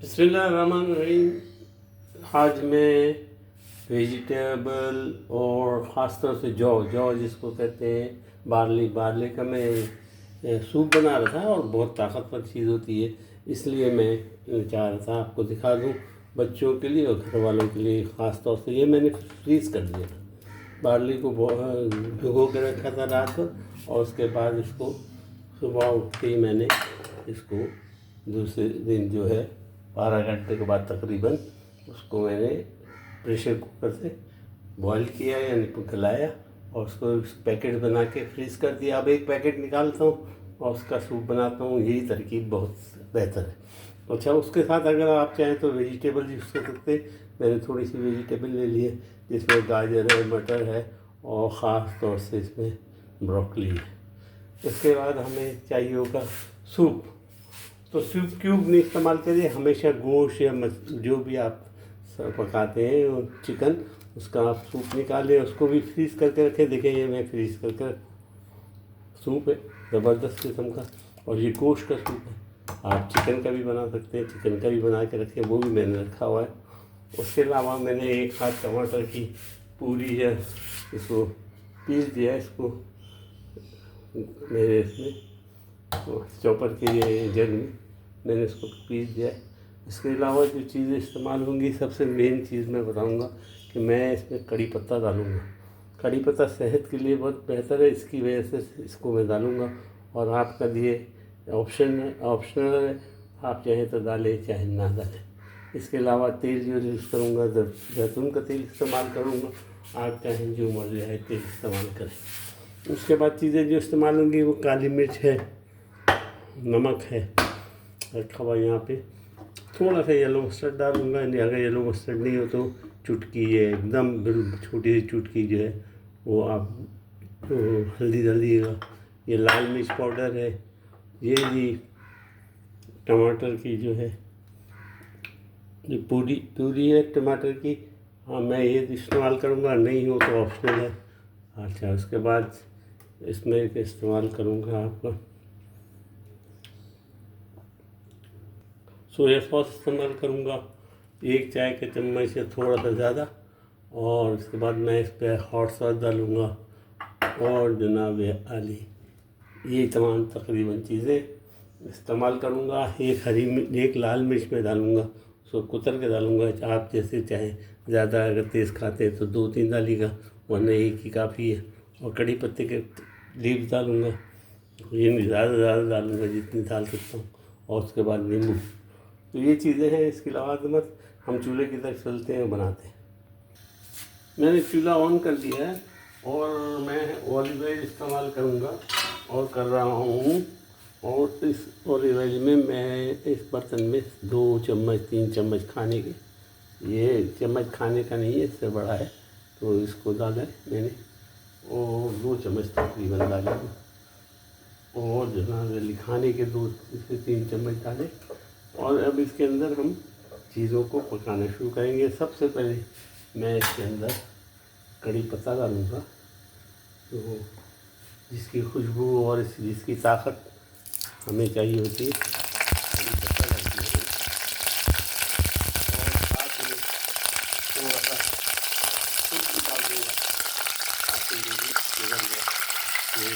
बिस्मिल्लाहिर्रहमानिर्रहीम। आज मैं वेजिटेबल और ख़ास तौर से जौ जौ जिसको कहते हैं बार्ली का मैं सूप बना रहा था। और बहुत ताकतवर चीज़ होती है, इसलिए मैं चाह रहा था आपको दिखा दूं बच्चों के लिए और घर वालों के लिए। ख़ास तौर से ये मैंने फ्रीज़ कर दिया था, बार्ली को भिगो के रखा था रात भर, और उसके बाद इसको सुबह उठते ही मैंने इसको दूसरे दिन जो है 12 घंटे के बाद तकरीबन उसको मैंने प्रेशर कुकर से बॉईल किया यानी गलाया, और उसको पैकेट बना के फ्रीज़ कर दिया। अब एक पैकेट निकालता हूँ और उसका सूप बनाता हूँ। यही तरकीब बहुत बेहतर है। अच्छा, उसके साथ अगर आप चाहें तो वेजिटेबल यूज़ कर सकते हैं। मैंने थोड़ी सी वेजिटेबल ले ली है, जिसमें गाजर है, मटर है और ख़ास तौर से इसमें ब्रोकली है। इसके बाद हमें चाहिए होगा सूप। तो सूप क्यूब नहीं इस्तेमाल करिए, हमेशा गोश्त या जो भी आप पकाते हैं और चिकन, उसका आप सूप निकालें, उसको भी फ्रीज़ करके रखें। देखिए ये मैं फ्रीज़ करके सूप है, ज़बरदस्त किस्म का। और ये गोश्त का सूप है, आप चिकन का भी बना सकते हैं, चिकन का भी बना के रखें, वो भी मैंने रखा हुआ है। उसके अलावा मैंने एक हाथ टमाटर की पूरी है, इसको पीस दिया। इसको मेरे इसमें चॉपर के जग में मैंने इसको पीस दिया है। इसके अलावा जो चीज़ें इस्तेमाल होंगी, सबसे मेन चीज़ मैं बताऊंगा कि मैं इसमें कड़ी पत्ता डालूँगा। कड़ी पत्ता सेहत के लिए बहुत बेहतर है, इसकी वजह से इसको मैं डालूँगा। और आपका ये ऑप्शनल है, आप चाहें तो डालें चाहे ना डालें। इसके अलावा तेल जो यूज़ करूँगा, जैतून का तेल इस्तेमाल करूँगा। आप चाहें जो मर्ज़ी है तेल इस्तेमाल करें। उसके बाद चीज़ें जो इस्तेमाल होंगी वो काली मिर्च है, नमक है रखा हुआ यहाँ पे, थोड़ा सा येलो मस्टर्ड डालूँगा। अगर येलो मस्टर्ड नहीं हो तो चुटकी है, एकदम बिल्कुल छोटी सी चुटकी जो है वो आप हल्दी डालिएगा। ये लाल मिर्च पाउडर है, ये जी टमाटर की जो है ये पूरी है टमाटर की। हाँ, मैं ये इस्तेमाल करूँगा, नहीं हो तो ऑप्शनल है। अच्छा, उसके बाद इसमें इस्तेमाल करूँगा आपका सोया सॉस इस्तेमाल करूँगा, 1 चाय का चम्मच से थोड़ा सा ज़्यादा। और उसके बाद मैं इस पर हॉट सॉस डालूँगा और जनाब आली, ये तमाम तकरीबन चीज़ें इस्तेमाल करूँगा। एक लाल मिर्च में डालूँगा, उसको कुतर के डालूँगा। आप जैसे चाहें, ज़्यादा अगर तेज़ खाते हैं तो 2-3 डालिएगा, वरना एक ही काफ़ी है। और कड़ी पत्ते के लीव्स डालूँगा, ये ज़्यादा डालूँगा जितनी डाल सकता हूँ। और उसके बाद नींबू। तो ये चीज़ें हैं। इसके अलावा तो बस हम चूल्हे की तरफ चलते हैं, बनाते हैं। मैंने चूल्हा ऑन कर दिया है और मैं ऑलिव ऑयल इस्तेमाल करूँगा और कर रहा हूँ। और इस ऑलिव ऑयल में मैं इस बर्तन में 2 चम्मच 3 चम्मच खाने के, ये चम्मच खाने का नहीं है, इससे बड़ा है, तो इसको डाला है मैंने और 2 चम्मच तकरीबन डाले। और जनाब खाने के 2 से 3 चम्मच डाले। और अब इसके अंदर हम चीज़ों को पकाना शुरू करेंगे। सबसे पहले मैं इसके अंदर कड़ी पत्ता डालूँगा, तो जिसकी खुशबू और जिसकी ताकत हमें चाहिए होती है, कड़ी पत्ता डालते हैं। और साथ में थोड़ा सा सूप डाल दूँगा, ताकि ये भी पिघल जाए। ये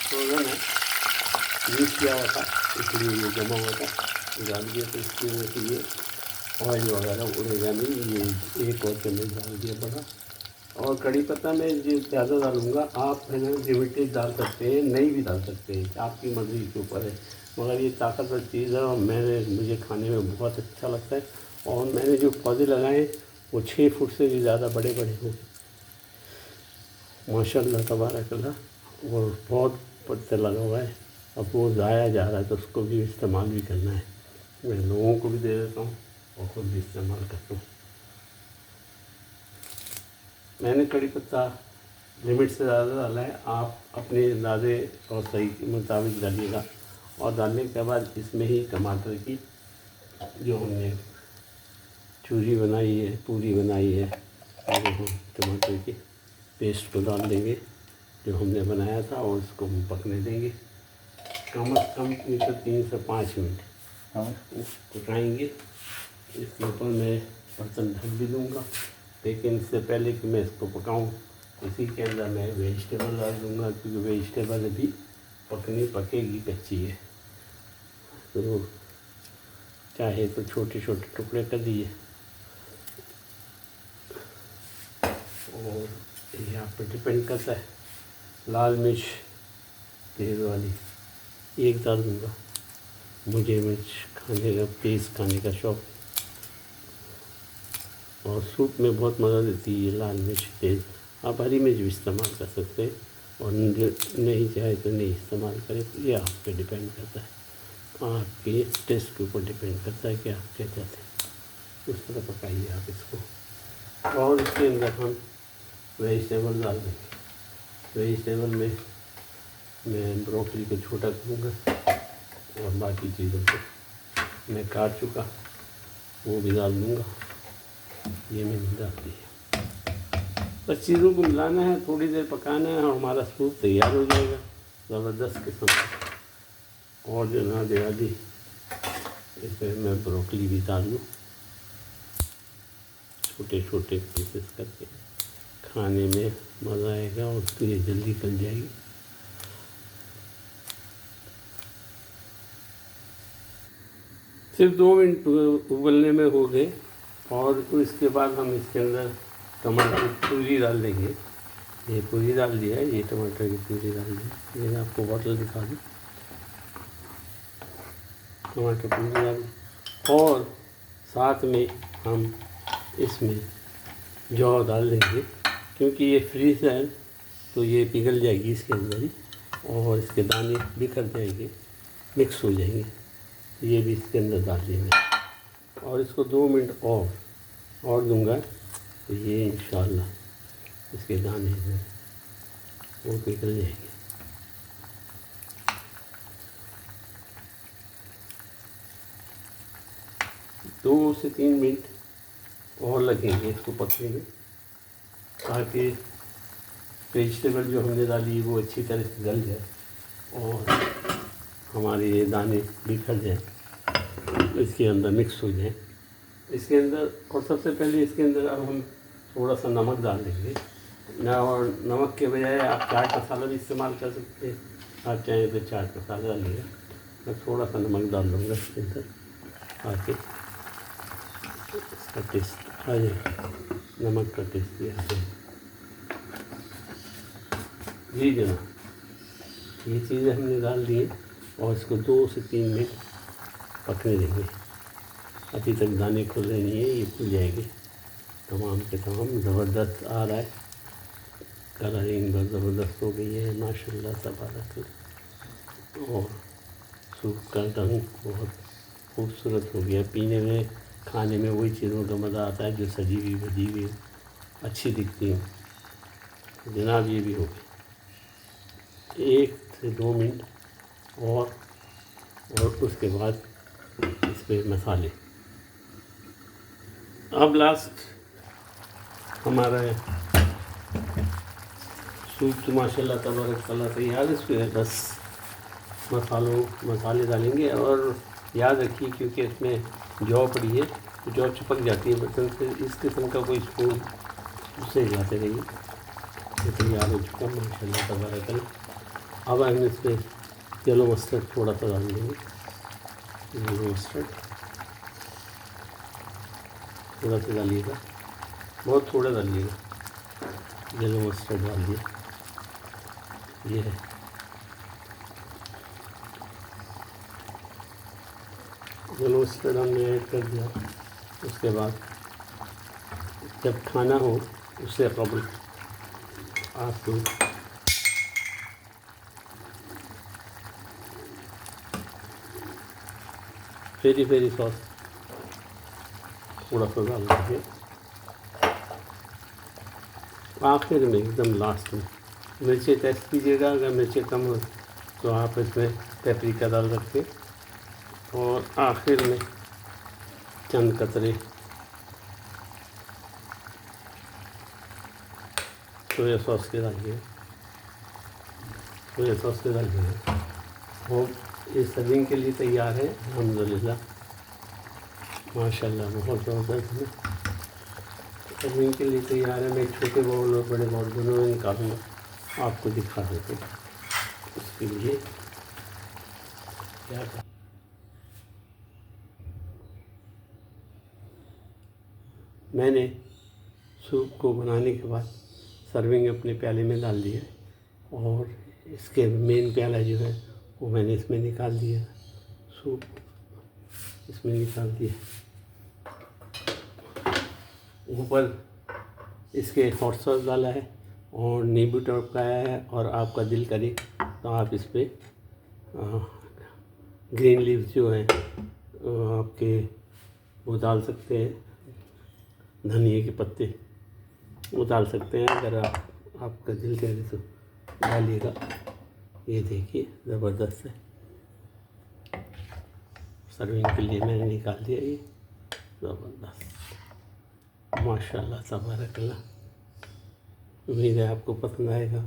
फ्रोजन है, यूज़ किया हुआ था, इसलिए ये जमा हुआ था, डाल दिया। तो इसकी वजह से ये ऑयल वगैरह उड़ेगा नहीं। ये एक और चम्मच डाल दिया बड़ा। और कड़ी पत्ता में जो ज़्यादा डालूँगा, आप है ना लिमिटेड डाल सकते हैं, नहीं भी डाल सकते हैं, आपकी मर्ज़ी के ऊपर है। मगर ये ताकतवर चीज़ है और मुझे खाने में बहुत अच्छा लगता है। और मैंने जो पौधे लगाए हैं वो 6 फुट से भी ज़्यादा बड़े बड़े हैं, माशाल्लाह तबारकल्लाह। और बहुत पत्ते लगा हुआ है। अब वो ज़ाया जा रहा है, तो उसको भी इस्तेमाल भी करना है। मैं लोगों को भी दे देता हूँ और ख़ुद भी इस्तेमाल करता हूँ। मैंने कड़ी पत्ता लिमिट से ज़्यादा डाला है, आप अपने अंदाज़े और सही के मुताबिक डालिएगा। और डालने के बाद इसमें ही टमाटर की जो हमने चूरी बनाई है, पूरी बनाई है, वो हम टमाटर की पेस्ट को डाल देंगे जो हमने बनाया था, और इसको हम पकने देंगे कम से कम 3 से 5 मिनट। हाँ पकाएंगे। इसके ऊपर मैं बर्तन ढक भी दूँगा, लेकिन इससे पहले कि मैं इसको पकाऊँ इसी के अंदर मैं वेजिटेबल डाल दूँगा, क्योंकि वेजिटेबल अभी पकेगी कच्ची है। तो चाहे तो छोटे छोटे टुकड़े कर दिए, और ये आप पर डिपेंड करता है। लाल मिर्च तेज़ वाली एक डाल दूँगा, मुझे मिर्च खाने का तेज़ खाने का शौक़, और सूप में बहुत मज़ा देती है ये लाल मिर्च तेज़। आप हरी मिर्च भी इस्तेमाल कर सकते हैं, और नहीं चाहे तो नहीं इस्तेमाल करें, तो ये आप पे डिपेंड करता है, आपके टेस्ट के ऊपर डिपेंड करता है कि आप क्या चाहते हैं। उस तरह पकाइए आप इसको, और इसके अंदर हम वेजिटेबल डाल देंगे। वेजिटेबल में मैं ब्रोकली को छोटा करूँगा, और बाकी चीज़ों को मैं काट चुका वो भी डाल दूँगा। ये मैंने डाल दिया। बस चीज़ों को मिलाना है, थोड़ी देर पकाना है, और हमारा सूप तैयार हो जाएगा ज़बरदस्त किस्म का। और जो ना दे दी इसमें मैं ब्रोकली भी डाल दूँ, छोटे छोटे पीसेस करके, खाने में मज़ा आएगा और तो ये जल्दी गल जाएगी। सिर्फ 2 मिनट उबलने में हो गए, और इसके बाद हम इसके अंदर टमाटर की प्यूरी डाल देंगे। ये प्यूरी डाल दिया है, ये टमाटर की प्यूरी डाल दी। ये मैं आपको बॉटल दिखा दूँ, टमाटर प्यूरी डाल दी, और साथ में हम इसमें जौ डाल देंगे, क्योंकि ये फ्रीज है तो ये पिघल जाएगी इसके अंदर ही, और इसके दाने बिखर जाएंगे, मिक्स हो जाएंगे। ये भी इसके अंदर डाल देंगे, और इसको 2 मिनट और दूंगा, तो ये इंशाल्लाह इसके दाने हैं वो पिघल जाएंगे। दो से 3 मिनट और लगेंगे इसको पकने में, ताकि वेजिटेबल जो हमने डाली वो अच्छी तरह से गल जाए, और हमारे ये दाने बिखर जाएँ, इसके अंदर मिक्स हो जाए इसके अंदर। और सबसे पहले इसके अंदर अब हम थोड़ा सा नमक डाल देंगे ना, और नमक के बजाय आप चाट मसाला भी इस्तेमाल कर सकते हैं, आप चाहें तो चाट मसाला डालिएगा। मैं थोड़ा सा नमक डाल दूँगा इसके अंदर, ताकि इसका टेस्ट आ जाए, नमक का टेस्ट भी आ जाए। जी जनाब, ये चीज़ें हमने डाल दी हैं, और इसको 2 से 3 मिनट पकने देंगे। अभी तक दाने खुल रहे नहीं है, ये खुल जाएंगे तमाम के तमाम। ज़बरदस्त आ रहा है, कलरिंग बहुत ज़बरदस्त हो गई है माशाल्लाह तबारक। और सूप का रंग बहुत खूबसूरत हो गया, पीने में खाने में वही चीज़ों का मज़ा आता है जो सजी हुई बजी हुई अच्छी दिखती हैं। जनाब ये भी हो गई 1 से 2 मिनट, और उसके बाद इस पर मसाले। अब लास्ट हमारा सूप तो माशाल्लाह तबारक अल्लाह तैयार है। इसमें बस मसाले डालेंगे, और याद रखिए क्योंकि इसमें जौ पड़ी है तो जौ चिपक जाती है बर्तन से, इस किस्म का कोई स्पून उससे जाते रहिए। ये तैयार हो चुका माशाल्लाह तबारक अल्लाह। अब हम इसमें येलो मस्टर्ड थोड़ा सा डाल देंगे, येलो मस्टर्ड थोड़ा सा डालिएगा, बहुत थोड़ा डालिएगा। येलो मस्टर्ड डाल दिया, ये है। येलो मस्टर्ड हमने ऐड कर दिया। उसके बाद जब खाना हो उससे कबल आपको पेरी पेरी सॉस थोड़ा सा डाल दीजिए आखिर में, एकदम लास्ट में। मिर्चें टेस्ट कीजिएगा, अगर मिर्चें कम हो तो आप इसमें पेपरिका डाल सकते, और आखिर में चंद कतरे सोया सॉस के डालिए, सोया सॉस के डालिए। और ये सर्विंग के लिए तैयार है अल्हम्दुलिल्लाह, माशाल्लाह बहुत ज़बरदस्त है। सर्विंग के लिए तैयार है। मैं छोटे बाउल और बड़े बाउल दोनों में निकालूँगा, आपको दिखा देते हैं। इसके लिए क्या मैंने सूप को बनाने के बाद सर्विंग अपने प्याले में डाल दिया और इसके मेन प्याला जो है वो मैंने इसमें निकाल दिया, सूप इसमें निकाल दिया। ऊपर इसके हॉट सॉस डाला है और नींबू टपकाया है, और आपका दिल करे तो आप इस पर ग्रीन लीव्स जो हैं आपके वो डाल सकते हैं, धनिए के पत्ते वो डाल सकते हैं, अगर आपका दिल करे तो डालिएगा। ये देखिए ज़बरदस्त है। सर्विंग के लिए मैंने निकाल दिया ये, ज़बरदस्त माशाल्लाह तबारकल्लाह। उम्मीद है आपको पसंद आएगा।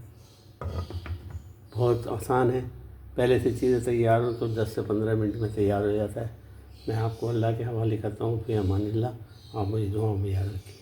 बहुत आसान है, पहले से चीज़ें तैयार हो तो 10 से 15 मिनट में तैयार हो जाता है। मैं आपको अल्लाह के हवाले करता हूँ। फ़ी अमानिल्लाह। आप मुझे दुआओं में याद रखिए।